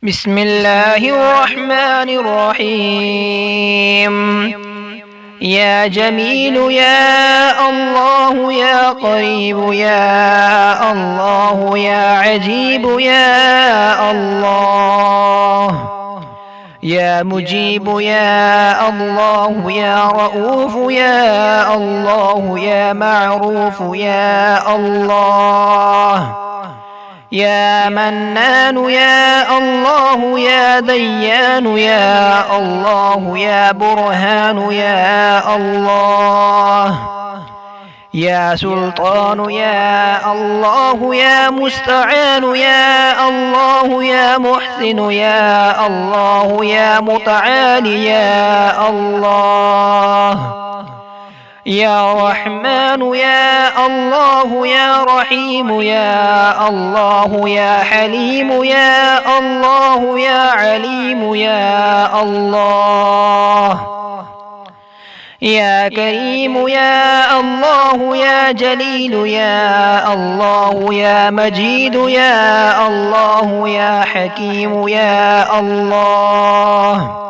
بسم الله الرحمن الرحيم. يا جميل يا الله يا قريب يا الله يا عجيب يا الله يا مجيب يا الله يا رؤوف يا الله يا معروف يا الله يا منان يا الله يا ديان يا الله يا برهان يا الله يا سلطان يا الله يا مستعان يا الله يا محسن يا الله يا متعالي يا الله يا رحمن يا الله يا رحيم يا الله يا حليم يا الله يا عليم يا الله يا كريم يا الله يا جليل يا الله يا مجيد يا الله يا حكيم يا الله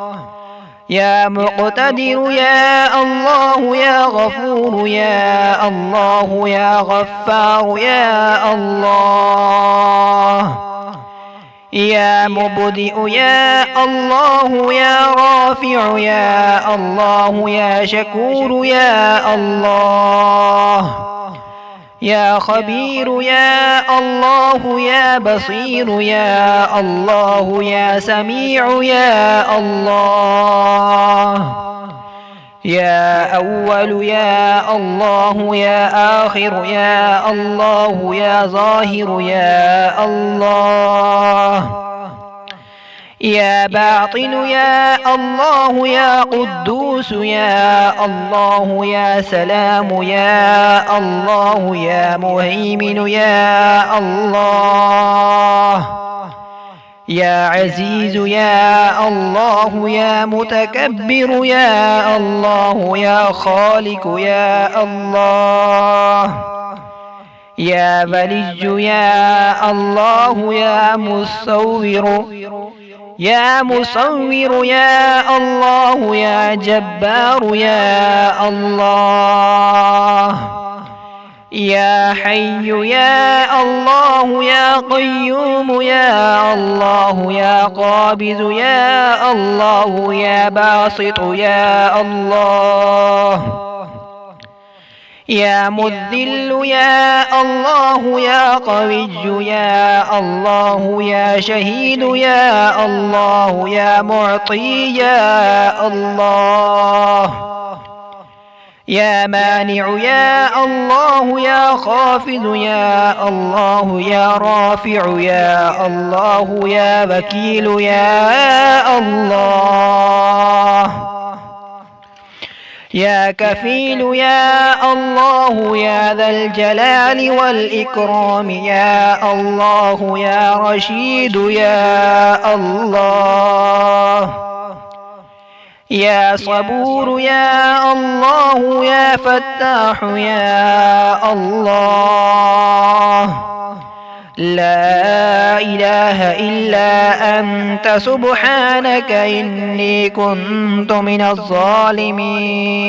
يا مقتدر يا الله يا غفور يا الله يا غفار يا الله يا مبدئ يا الله يا رافع يا الله يا شكور يا الله يا خبير يا الله يا بصير يا الله يا سميع يا الله يا أول يا الله يا آخر يا الله يا ظاهر يا الله يا باطن يا الله يا قدوس يا الله يا سلام يا الله يا مهيمن يا الله يا عزيز يا الله يا متكبر يا الله يا خالق يا الله يا بلج يا الله يا مصور يا الله يا جبار يا الله يا حي يا الله يا قيوم يا الله يا قابض يا الله يا باسط يا الله يا مذل يا الله يا قوي يا الله يا شهيد يا الله يا معطي يا الله يا مانع يا الله يا خافض يا الله يا رافع يا الله يا وكيل يا الله يا كفيل يا الله يا ذا الجلال والإكرام يا الله يا رشيد يا الله يا صبور يا الله يا فتاح يا الله لا إله إلا أنت سبحانك إني كنت من الظالمين.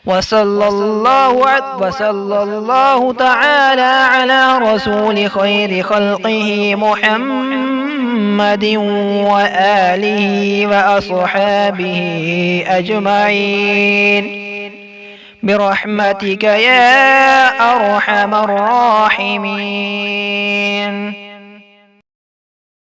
وصلى الله تعالى على رسول خير خلقه محمد وآله وأصحابه أجمعين برحمتك يا أرحم الراحمين.